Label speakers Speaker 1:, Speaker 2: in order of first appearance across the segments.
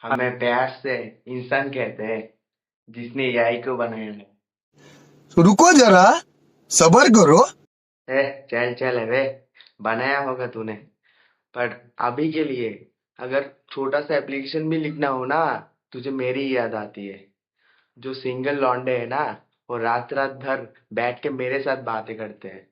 Speaker 1: हमें प्यार से इंसान कहते हैं जिसने एआई को बनाया है।
Speaker 2: रुको जरा, सबर करो।
Speaker 1: ए, चल चल है वे, बनाया होगा तूने। पर अभी के लिए अगर छोटा सा एप्लीकेशन भी लिखना हो ना, तुझे मेरी ही याद आती है। जो सिंगल लौंडे है ना, वो रात रात भर बैठ के मेरे साथ बातें करते हैं।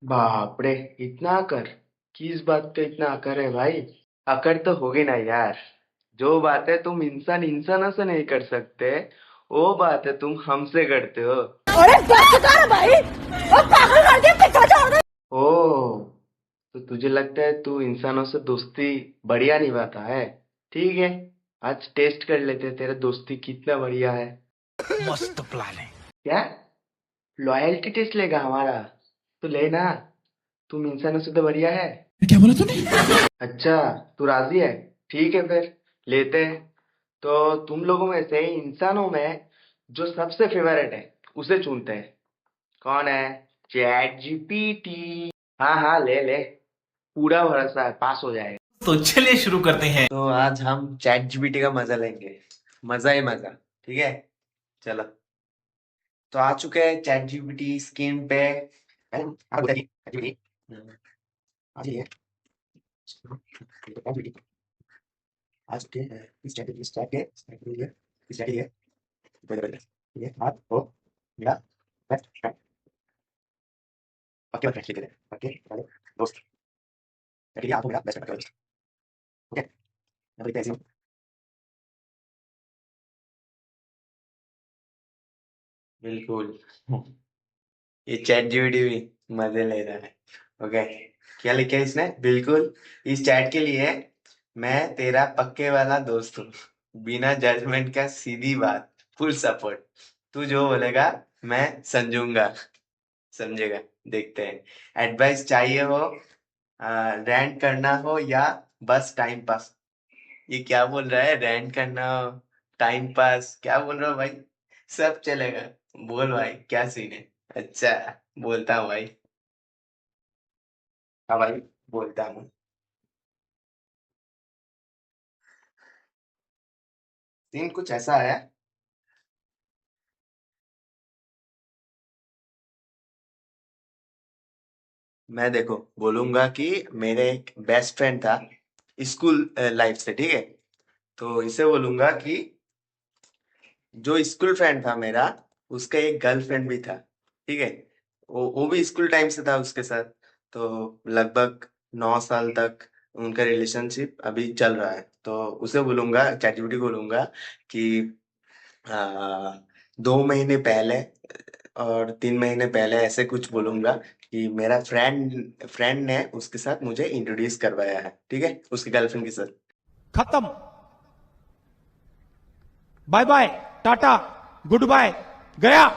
Speaker 1: बाप रे, इतना अकर! किस बात का इतना अकर है भाई? अकड़ तो होगी ना यार। जो बातें तुम इंसान इंसानों से नहीं कर सकते, वो बातें तुम हमसे करते हो।
Speaker 3: अरे बस कर भाई, अब पागल कर दिया, पीछा छोड़ दे।
Speaker 1: ओह, तो तुझे लगता है तू इंसानों से दोस्ती बढ़िया निभाता है? ठीक है, आज टेस्ट कर लेते हैं तेरा दोस्ती कितना बढ़िया है।
Speaker 2: मस्त प्लान है।
Speaker 1: क्या? लॉयल्टी टेस्ट लेगा हमारा? तो लेना, तुम इंसानों से तो बढ़िया है।
Speaker 2: क्या बोला तूने?
Speaker 1: अच्छा, तू राजी है? ठीक है फिर, लेते हैं। तो तुम लोगों में से इंसानों में जो सबसे फेवरेट है, उसे चुनते हैं। कौन है? Chat GPT. हाँ हाँ, ले ले, पूरा भरोसा है, पास हो जाएगा।
Speaker 4: तो चलिए शुरू करते हैं।
Speaker 1: तो आज हम चैट जीपीटी का मजा लेंगे, मजा ही मजा। ठीक है, चलो। तो आ चुके हैं चैट जीपीटी स्क्रीन पे। हाँ, बताइए, ChatGPT, आ जाइए। ChatGPT, आ चुके हैं इस चैट के लिए, इस चैट के लिए। ये बात हो मेरा बेस्ट फ्रेंड, पक्के फ्रेंड लिखे थे, पक्के वाले दोस्त। चैट के लिए आप हो मेरा बेस्ट फ्रेंड, ओके? मैं तो ऐसे हूँ। बिल्कुल। ये चैट जीपीटी भी मजे ले रहा है। ओके, क्या लिखा है इसने? बिल्कुल, इस चैट के लिए मैं तेरा पक्के वाला दोस्त हूँ, बिना जजमेंट का, सीधी बात, फुल सपोर्ट। तू जो बोलेगा मैं समझूंगा, समझेगा। देखते हैं, एडवाइस चाहिए हो, रैंट करना हो, या बस टाइम पास। ये क्या बोल रहा है? रैंट करना हो, टाइम पास, क्या बोल रहा हो भाई? सब चलेगा, बोल भाई, क्या सीन है? अच्छा, बोलता हूँ भाई। हाँ भाई, बोलता हूँ। सीन कुछ ऐसा है। मैं देखो बोलूंगा कि मेरे एक बेस्ट फ्रेंड था स्कूल लाइफ से, ठीक है? तो इसे बोलूंगा कि जो स्कूल फ्रेंड था मेरा, उसका एक गर्लफ्रेंड भी था, ठीक है? वो भी स्कूल टाइम से था उसके साथ। तो लगभग 9 साल तक उनका रिलेशनशिप अभी चल रहा है। तो उसे बोलूंगा, चैटजीपीटी को बोलूंगा कि 2 महीने पहले और 3 महीने पहले ऐसे कुछ बोलूंगा कि मेरा फ्रेंड फ्रेंड ने उसके साथ मुझे इंट्रोड्यूस करवाया है, ठीक है, उसकी गर्लफ्रेंड के साथ।
Speaker 5: खत्म। Bye bye, tata, good bye, गया।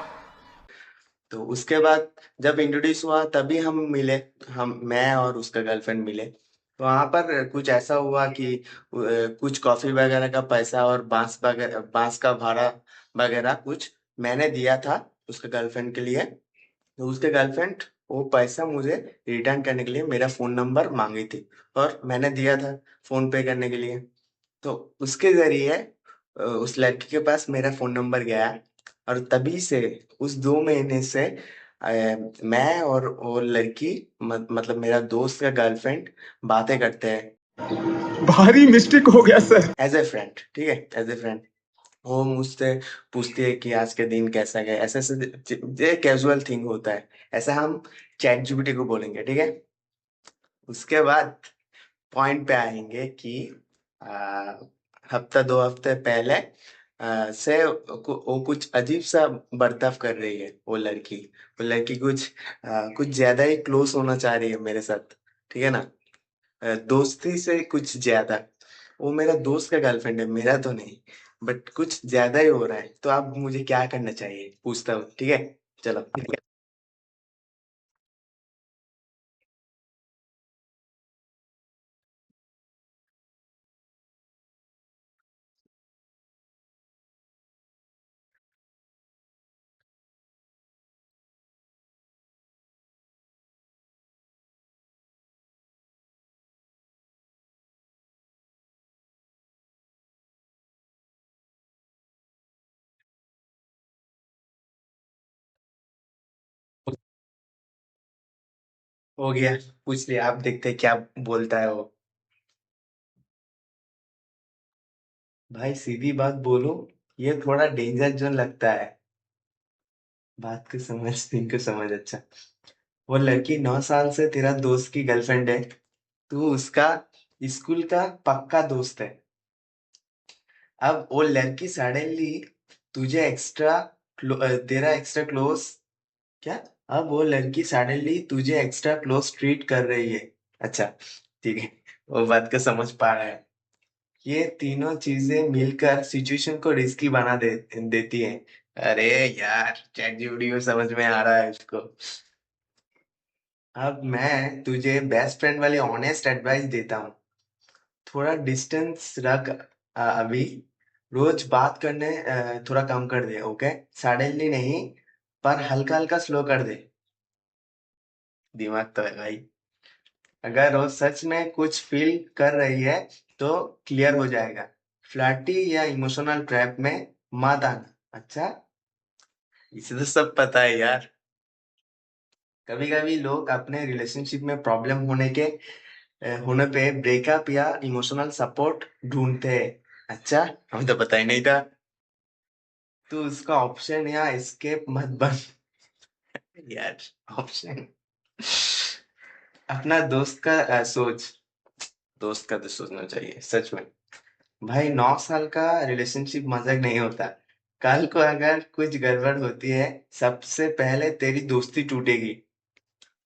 Speaker 1: तो उसके बाद जब इंट्रोड्यूस हुआ तभी हम मिले, हम मैं और उसका गर्लफ्रेंड मिले। तो वहां पर कुछ ऐसा हुआ कि कुछ कॉफी वगैरह का पैसा और बांस का भाड़ा वगैरह कुछ मैंने दिया था उसके गर्लफ्रेंड के लिए। तो उसके गर्लफ्रेंड वो पैसा मुझे रिटर्न करने के लिए मेरा फोन नंबर मांगी थी, और मैंने दिया था फोन पे करने के लिए। तो उसके जरिए उस लड़की के पास मेरा फोन नंबर गया, और तभी से उस 2 महीने से मैं और वो लड़की, मतलब मेरा दोस्त का गर्लफ्रेंड, बातें करते हैं
Speaker 2: भारी मिस्टेक हो गया सर।
Speaker 1: एज ए फ्रेंड, ठीक है, एज ए फ्रेंड। वो मुझसे पूछती है कि आज के दिन कैसा गया, ऐसे ऐसे ये कैजुअल थिंग होता है। ऐसा हम चैट जीपीटी को बोलेंगे, ठीक है? उसके बाद पॉइंट पे आएंगे कि आ, हफ्ता 2 हफ्ते पहले से वो कुछ अजीब सा बर्ताव कर रही है, वो लड़की कुछ ज्यादा ही क्लोज होना चाह रही है मेरे साथ, ठीक है ना? दोस्ती से कुछ ज्यादा। वो मेरा दोस्त का गर्लफ्रेंड है, मेरा तो नहीं, बट कुछ ज्यादा ही हो रहा है। तो आप मुझे क्या करना चाहिए पूछता हूँ, ठीक है? चलो। हो गया। पूछ लिया, आप देखते हैं क्या बोलता है वो। भाई सीधी बात बोलो, ये थोड़ा डेंजर जोन लगता है। बात को समझ, सीन को समझ। अच्छा, वो लड़की 9 साल से तेरा दोस्त की गर्लफ्रेंड है। तू उसका स्कूल का पक्का दोस्त है। अब वो लड़की सडनली तुझे तेरा एक्स्ट्रा क्लोज, क्या? अब वो लड़की सडनली तुझे एक्स्ट्रा क्लोज ट्रीट कर रही है। अच्छा, ठीक है। वो बात को समझ पा रहा है। ये तीनों चीजें मिलकर सिचुएशन को रिस्की देती हैं। अरे यार, चैट जीपीटी को समझ में आ रहा है इसको। अब मैं तुझे बेस्ट फ्रेंड वाली ऑनेस्ट एडवाइस देता हूँ। थोड़ा डिस्टेंस रख अभी। रोज बात करने थोड़ा कम कर दे, ओके? सडनली नहीं, पर हल्का हल्का स्लो कर दे। दिमाग तो है भाई। अगर वो सच में कुछ फील कर रही है तो क्लियर हो जाएगा। फ्लर्टी या इमोशनल ट्रैप में मत आना। अच्छा, इसे तो सब पता है यार। कभी कभी लोग अपने रिलेशनशिप में प्रॉब्लम होने पे ब्रेकअप या इमोशनल सपोर्ट ढूंढते हैं। अच्छा, हमें तो पता ही नहीं था। तू उसका ऑप्शन या एस्केप मत बन यार। ऑप्शन, अपना दोस्त का सोच। दोस्त का तो सोचना चाहिए सच में। भाई 9 साल का रिलेशनशिप मजाक नहीं होता। कल को अगर कुछ गड़बड़ होती है, सबसे पहले तेरी दोस्ती टूटेगी।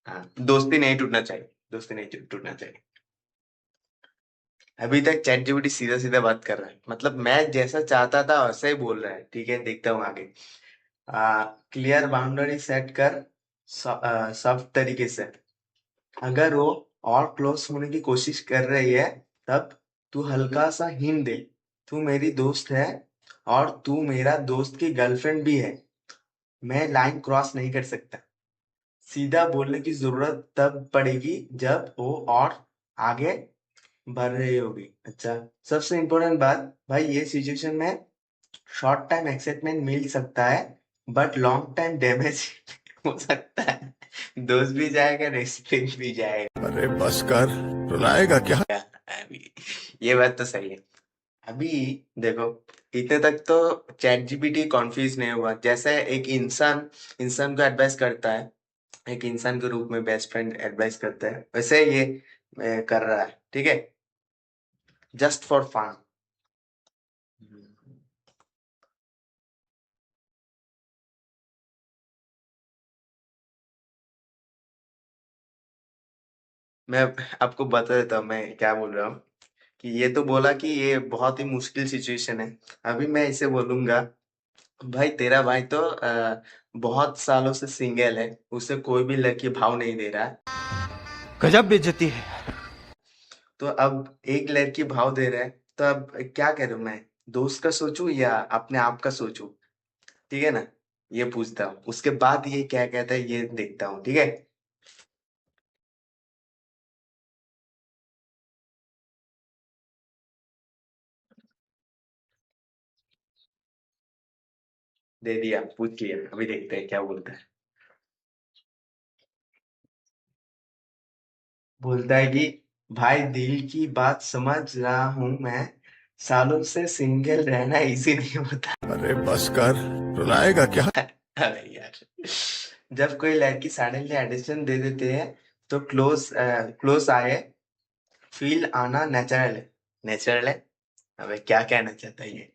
Speaker 1: हाँ, दोस्ती नहीं टूटना चाहिए। दोस्ती नहीं टूटना चाहिए। अभी तक चैट जीपीटी सीधा सीधा बात कर रहा है, मतलब मैं जैसा चाहता था वैसा ही बोल रहा है। ठीक है, देखता हूँ आगे। क्लियर बाउंड्री सेट कर, सब तरीके से। अगर वो और क्लोज होने की कोशिश कर रही है, तब तू हल्का सा हिंट दे। तू मेरी दोस्त है और तू मेरा दोस्त की गर्लफ्रेंड भी है। मैं लाइन क्रॉस नहीं कर सकता। सीधा बोलने की जरूरत तब पड़ेगी जब वो और आगे बढ़ रही होगी। अच्छा, सबसे इम्पोर्टेंट बात भाई, ये सिचुएशन में शॉर्ट टाइम एक्साइटमेंट मिल सकता है, बट लॉन्ग टाइम डैमेज हो सकता है। दोस्त भी जाएगा, रेस्पेक्ट भी जाएगा।
Speaker 2: अरे बस कर, रुलाएगा क्या?
Speaker 1: अभी ये बात तो सही है। अभी देखो, इतने तक तो चैट जीपीटी कॉन्फ्यूज नहीं हुआ। जैसे एक इंसान इंसान को एडवाइस करता है, एक इंसान के रूप में बेस्ट फ्रेंड एडवाइस करता है, वैसे ये कर रहा है। ठीक है, जस्ट फॉर फन। मैं आपको बता देता हूँ मैं क्या बोल रहा हूँ। कि ये तो बोला कि ये बहुत ही मुश्किल सिचुएशन है। अभी मैं इसे बोलूंगा, भाई तेरा भाई तो बहुत सालों से सिंगल है, उसे कोई भी लड़की भाव नहीं दे रहा है।
Speaker 5: गजब बेइज्जती है।
Speaker 1: तो अब एक लड़की भाव दे रहा है, तो अब क्या करूं मैं? दोस्त का सोचूं या अपने आप का सोचूं? ठीक है ना? ये पूछता हूँ, उसके बाद ये क्या कहता है ये देखता हूँ। ठीक है, दे दिया, पूछ लिया। अभी देखते हैं क्या बोलता है। बोलता है कि भाई दिल की बात समझ रहा हूं मैं, सालों से सिंगल रहना इजी नहीं होता।
Speaker 2: अरे बस कर, रुलाएगा क्या?
Speaker 1: अरे यार, जब कोई लड़की सडनली एडिशन दे देते हैं तो क्लोज आए फील आना नेचुरल है। नेचुरल है? अबे क्या कहना चाहता है ये?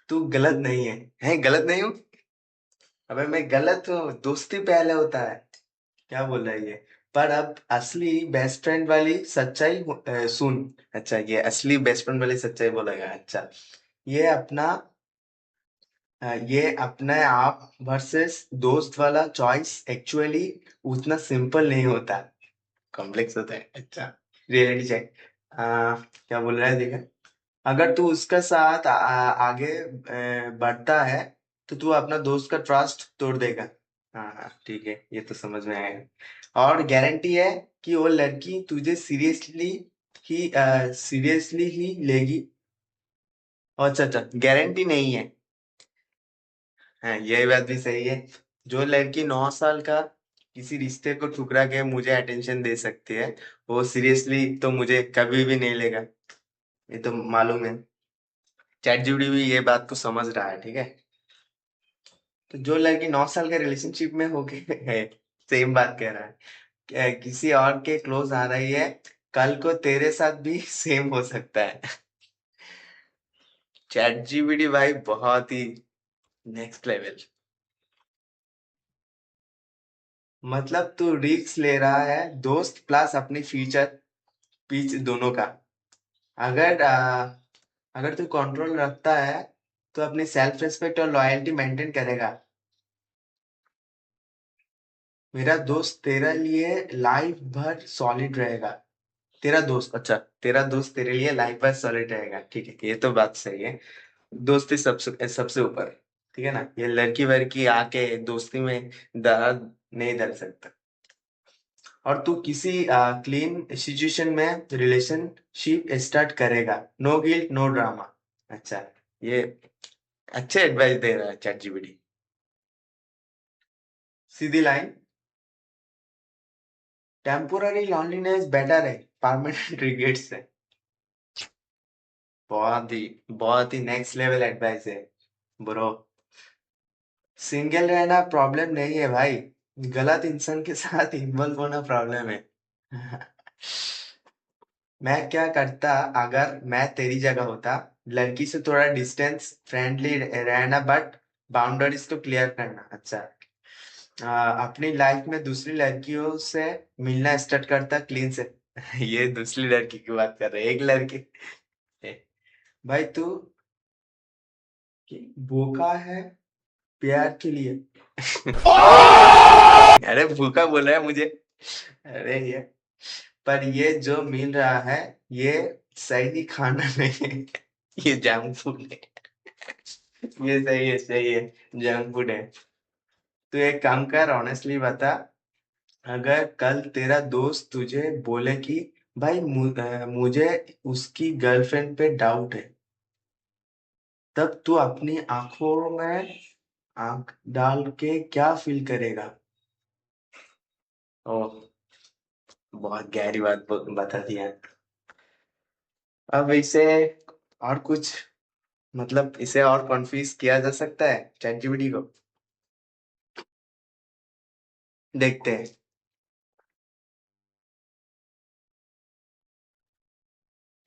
Speaker 1: तू गलत नहीं है। हैं, गलत नहीं हूँ? अबे मैं गलत हूँ, दोस्ती पहले होता है। क्या बोल रहा है ये? पर अब असली बेस्ट फ्रेंड वाली सच्चाई सुन। अच्छा, ये असली बेस्ट फ्रेंड वाली सच्चाई बोलेगा। अच्छा, ये अपना ये अपने आप वर्सेस दोस्त वाला चॉइस एक्चुअली उतना सिंपल नहीं होता, कॉम्प्लेक्स होता है। अच्छा, रियलिटी चेक। क्या बोल रहा है देखा? अगर तू उसका साथ आगे बढ़ता है तो तू अपना दोस्त का ट्रस्ट तोड़ देगा। हाँ हाँ, ठीक है, ये तो समझ में आएगा। और गारंटी है कि वो लड़की तुझे सीरियसली ही लेगी। अच्छा अच्छा, गारंटी नहीं है। हाँ, ये बात भी सही है। जो लड़की 9 साल का किसी रिश्ते को ठुकरा के मुझे अटेंशन दे सकती है, वो सीरियसली तो मुझे कभी भी नहीं लेगा, ये तो मालूम है। चैट जीपीटी भी ये बात को समझ रहा है, ठीक है। तो जो लड़की 9 साल के रिलेशनशिप में हो गई है, सेम बात कह रहा है, किसी और के क्लोज आ रही है, कल को तेरे साथ भी सेम हो सकता है। चैट जीपीटी भाई बहुत ही नेक्स्ट लेवल। मतलब तू रिस्क ले रहा है, दोस्त प्लस अपनी फ्यूचर पीच दोनों का। अगर अगर तू कंट्रोल रखता है तो अपनी सेल्फ रिस्पेक्ट और लॉयल्टी मेंटेन करेगा। मेरा दोस्त तेरे लिए लाइफ भर सॉलिड रहेगा। तेरा दोस्त, अच्छा, तेरा दोस्त तेरे लिए लाइफ भर सॉलिड रहेगा, ठीक है, ये तो बात सही है। दोस्ती सबसे सबसे ऊपर, ठीक है ना। ये लड़की वड़की आके दोस्ती में दर्द नहीं दल सकता। और तू किसी क्लीन सिचुएशन में रिलेशनशिप स्टार्ट करेगा, नो गिल्ट नो ड्रामा। अच्छा, ये अच्छे एडवाइस दे रहा है चैट जीपीटी। सीधी लाइन, टेम्पोररी लॉनलीनेस बेटर है परमानेंट रिग्रेट से। बहुत ही बहुत ही नेक्स्ट लेवल एडवाइस है ब्रो। सिंगल रहना प्रॉब्लम नहीं है भाई, गलत इंसान के साथ इन्वॉल्व होना प्रॉब्लम है। मैं क्या करता अगर मैं तेरी जगह होता, लड़की से थोड़ा डिस्टेंस फ्रेंडली रहना, बट बाउंड्रीज तो क्लियर करना। अच्छा, अपनी लाइफ में दूसरी लड़कियों से मिलना स्टार्ट करता क्लीन से। ये दूसरी लड़की की बात कर रहे हैं, एक लड़की। ए, भाई तू भूखा है प्यार के लिए। अरे भूखा बोल रहा है मुझे। अरे ये, पर ये जो मिल रहा है, ये सही खाना नहीं है, ये जंक फूड है। ये सही है, जंक फूड है। तू एक काम कर, ऑनेस्टली बता, अगर कल तेरा दोस्त तुझे बोले कि भाई मुझे उसकी गर्लफ्रेंड पे डाउट है, तब तू अपनी आंखों में आंख डाल के क्या फील करेगा? ओह, बहुत गहरी बात बता दिया। अब इसे और कुछ, मतलब इसे और कन्फ्यूज किया जा सकता है चैट जीपीटी को। देखते हैं।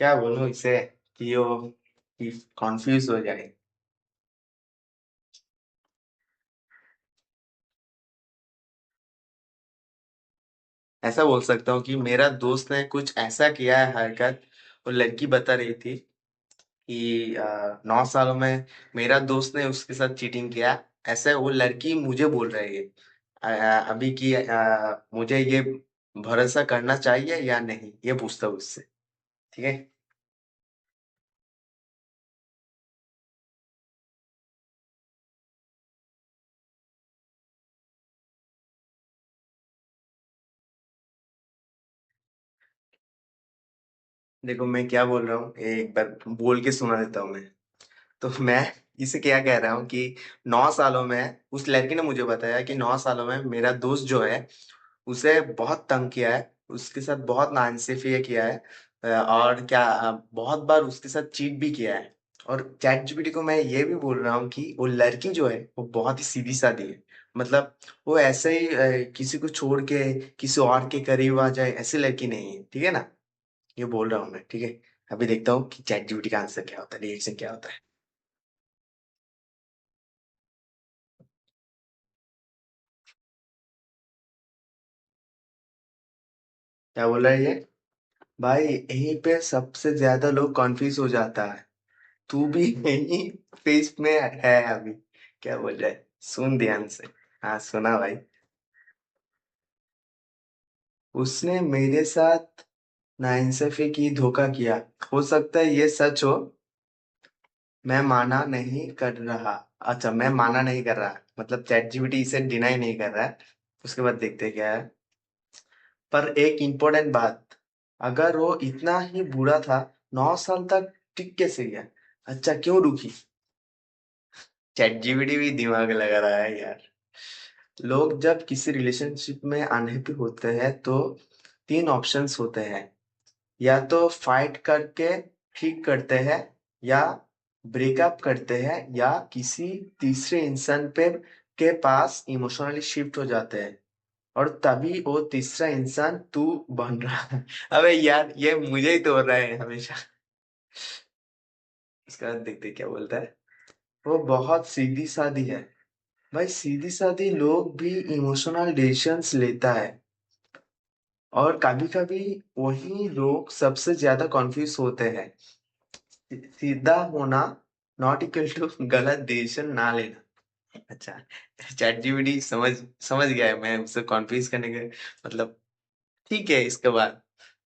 Speaker 1: क्या बोलूं इसे कि वो कॉन्फ्यूज हो जाए। ऐसा बोल सकता हूँ कि मेरा दोस्त ने कुछ ऐसा किया है हरकत, वो लड़की बता रही थी कि 9 सालों में मेरा दोस्त ने उसके साथ चीटिंग किया। ऐसे वो लड़की मुझे बोल रही है अभी कि मुझे ये भरोसा करना चाहिए या नहीं, ये पूछता हूँ उससे, ठीक है। देखो मैं क्या बोल रहा हूँ, एक बार बोल के सुना देता हूँ मैं। तो मैं इसे क्या कह रहा हूँ कि 9 सालों में उस लड़की ने मुझे बताया कि 9 सालों में मेरा दोस्त जो है उसे बहुत तंग किया है, उसके साथ बहुत नाइंसाफी किया है, और क्या बहुत बार उसके साथ चीट भी किया है। और चैट जीपीटी को मैं ये भी बोल रहा हूँ कि वो लड़की जो है वो बहुत ही सीधी सादी है। मतलब वो ऐसे ही किसी को छोड़ के किसी और के करीब आ जाए, ऐसी लड़की नहीं है, ठीक है ना। ये बोल रहा हूँ मैं, ठीक है। अभी देखता हूँ कि चैट जीपीटी का आंसर क्या होता है, रिएक्शन क्या होता है। क्या बोल रहा है ये? भाई यहीं पे सबसे ज्यादा लोग कॉन्फ्यूज हो जाता है। तू भी यही फेज में है अभी। क्या बोल रहा है, सुन ध्यान से। हाँ सुना भाई। उसने मेरे साथ नाइंसाफी की, धोखा किया, हो सकता है ये सच हो। मैं माना नहीं कर रहा। अच्छा, मैं माना नहीं कर रहा, मतलब चैट जीपीटी इसे डिनाई नहीं कर रहा है। उसके बाद देखते हैं क्या है। पर एक इम्पोर्टेंट बात, अगर वो इतना ही बुरा था, 9 साल तक टिक कैसे गया? अच्छा, क्यों रुकी? चैट जीपीटी भी दिमाग लगा रहा है यार। लोग जब किसी रिलेशनशिप में अनहैप्पी होते हैं तो तीन ऑप्शंस होते हैं। या तो फाइट करके ठीक करते हैं, या ब्रेकअप करते हैं, या किसी तीसरे इंसान पे के पास इमोशनली शिफ्ट हो जाते हैं, और तभी वो तीसरा इंसान तू बन रहा है। अबे यार, ये मुझे ही तोड़ रहा है हमेशा। इसका देखते क्या बोलता है। वो बहुत सीधी सादी है। भाई, सीधी सादी लोग भी इमोशनल डिसीजंस लेता है, और कभी कभी वही लोग सबसे ज्यादा कॉन्फ्यूज होते हैं। सीधा होना नॉट इक्वल टू गलत डिसीजन ना लेना। अच्छा, चैट जीपीटी समझ समझ गया है मैं उसे कॉन्फ्यूज करने के मतलब। ठीक है, इसके बाद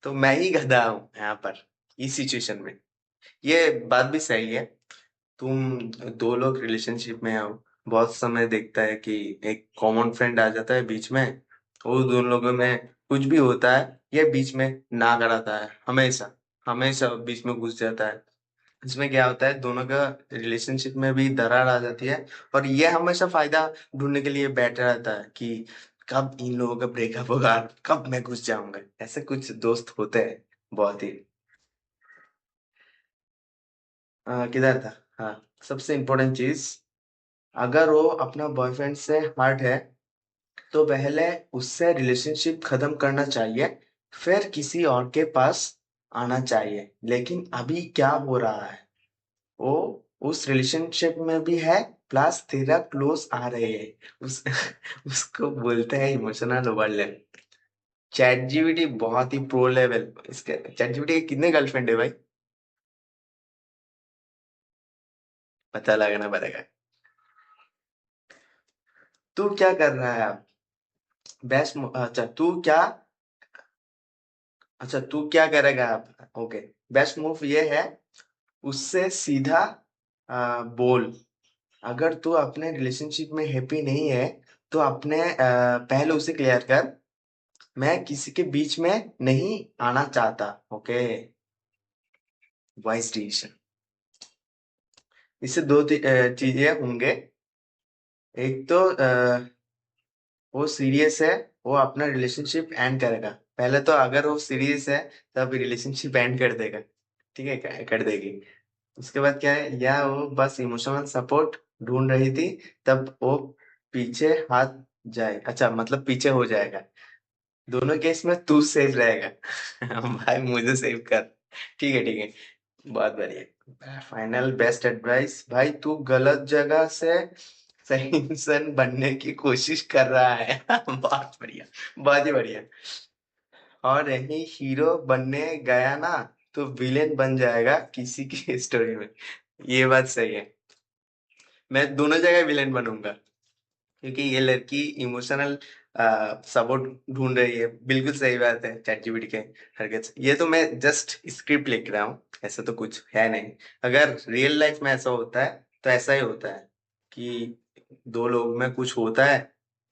Speaker 1: तो मैं ही गधा हूँ यहाँ पर, इस सिचुएशन में। ये बात भी सही है। तुम दो लोग रिलेशनशिप में हो, बहुत समय देखता है कि एक कॉमन फ्रेंड आ जाता है बीच में। वो दोनों लोगों में कुछ भी होता है, ये बीच में ना कराता है, हमेशा हमेशा बीच में घुस जाता है। इसमें क्या होता है, दोनों का रिलेशनशिप में भी दरार आ जाती है, और ये हमेशा फायदा ढूंढने के लिए बैठा रहता है कि कब इन लोगों का ब्रेकअप होगा, कब मैं घुस जाऊंगा। ऐसे कुछ दोस्त होते हैं, बहुत ही। किधर था? हाँ, सबसे इम्पोर्टेंट चीज, अगर वो अपना बॉयफ्रेंड से हर्ट है तो पहले उससे रिलेशनशिप खत्म करना चाहिए, फिर किसी और के पास आना चाहिए। लेकिन अभी क्या हो रहा है, वो उस रिलेशनशिप में भी है, प्लस तेरा क्लोज आ रहे हैं उस उसको बोलते हैं इमोशनल ओवरलैप। चैट जीपीटी बहुत ही प्रो लेवल। इसके चैट जीपीटी के कितने गर्लफ्रेंड है भाई? पता लगाना पड़ेगा। तू क्या कर रहा है अब? अच्छा तू क्या करेगा अब? ओके, बेस्ट मूव ये है, उससे सीधा बोल। अगर तू अपने रिलेशनशिप में हैप्पी नहीं है तो अपने पहले उसे क्लियर कर, मैं किसी के बीच में नहीं आना चाहता। Okay, vice decision. इससे दो चीजें होंगे। एक तो वो सीरियस है, वो अपना रिलेशनशिप एंड करेगा पहले। तो अगर वो सीरियस है तब रिलेशनशिप एंड कर देगा। ठीक है, कर देगी। उसके बाद क्या है, या वो बस इमोशनल सपोर्ट ढूंढ रही थी, तब वो पीछे हाथ जाए, अच्छा मतलब पीछे हो जाएगा। दोनों केस में तू सेफ रहेगा। भाई, मुझे सेव कर। ठीक है, ठीक है, बहुत बढ़िया। फाइनल बेस्ट एडवाइस, भाई तू गलत जगह से सही इंसान बनने की कोशिश कर रहा है। बहुत बढ़िया, बहुत ही बढ़िया। और यही हीरो बनने गया ना तो विलेन बन जाएगा किसी की स्टोरी में। ये बात सही है। मैं दोनों जगह विलेन बनूंगा, क्योंकि ये लड़की इमोशनल सपोर्ट ढूंढ रही है। बिल्कुल सही बात है चैट जीपीटी के हरकत से। ये तो मैं जस्ट स्क्रिप्ट लिख रहा हूँ, ऐसा तो कुछ है नहीं। अगर रियल लाइफ में ऐसा होता है तो ऐसा ही होता है कि दो लोग में कुछ होता है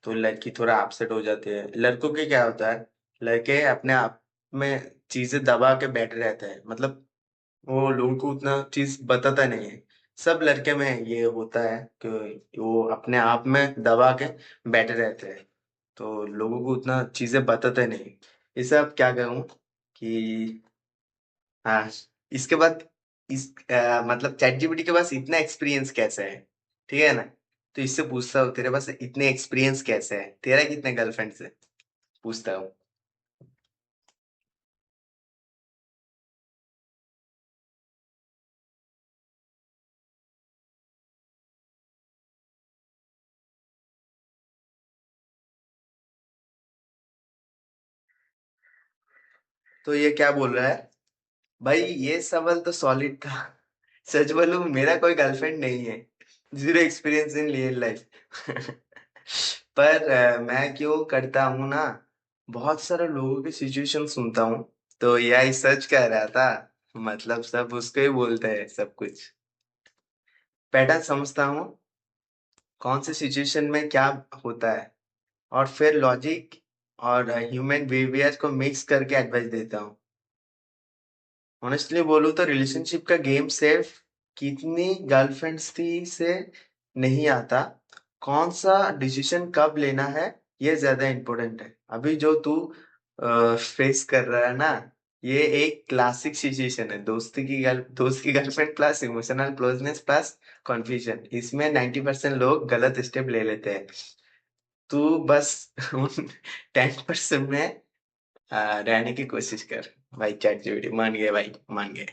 Speaker 1: तो लड़की थोड़ा अपसेट हो जाती है। लड़कों के क्या होता है, लड़के अपने आप में चीजें दबा के बैठे रहते हैं, मतलब वो लोगों को उतना चीज बताता नहीं है। सब लड़के में ये होता है कि वो अपने आप में दबा के बैठे रहते हैं, तो लोगों को उतना चीजें बताते नहीं। ये सब क्या कहूँ कि, हाँ, इसके बाद मतलब चैट जीपीटी के पास इतना एक्सपीरियंस कैसे है? ठीक है ना? तो इससे पूछता हूँ, तेरे पास इतने एक्सपीरियंस कैसे है, तेरा कितने गर्लफ्रेंड से? पूछता हूँ। तो ये क्या बोल रहा है? भाई, ये सवाल तो सॉलिड था। सच बोलूं, मेरा कोई गर्लफ्रेंड नहीं है। Zero experience in real life. पर मैं क्यों करता हूँ ना, बहुत सारे लोगों की सिचुएशन सुनता हूँ, तो यही सच कह रहा था। मतलब सब उसको ही बोलते हैं सब कुछ। पैटर्न समझता हूँ, कौन से सिचुएशन में क्या होता है, और फिर लॉजिक और ह्यूमन बिहेवियर को मिक्स करके एडवाइस देता हूँ। ऑनेस्टली बोलूँ तो रिलेशनशिप का गेम सिर्फ कितनी गर्लफ्रेंड्स थी से नहीं आता, कौन सा डिसीजन कब लेना है ये ज्यादा इम्पोर्टेंट है। अभी जो तू फेस कर रहा है ना, ये एक क्लासिक सिचुएशन है। दोस्त की girlfriend plus emotional closeness plus confusion, इसमें 90% लोग गलत स्टेप ले लेते हैं। तू बस उन 10% में रहने की कोशिश कर। भाई चैट जीपीटी मान गए, भाई मान गए।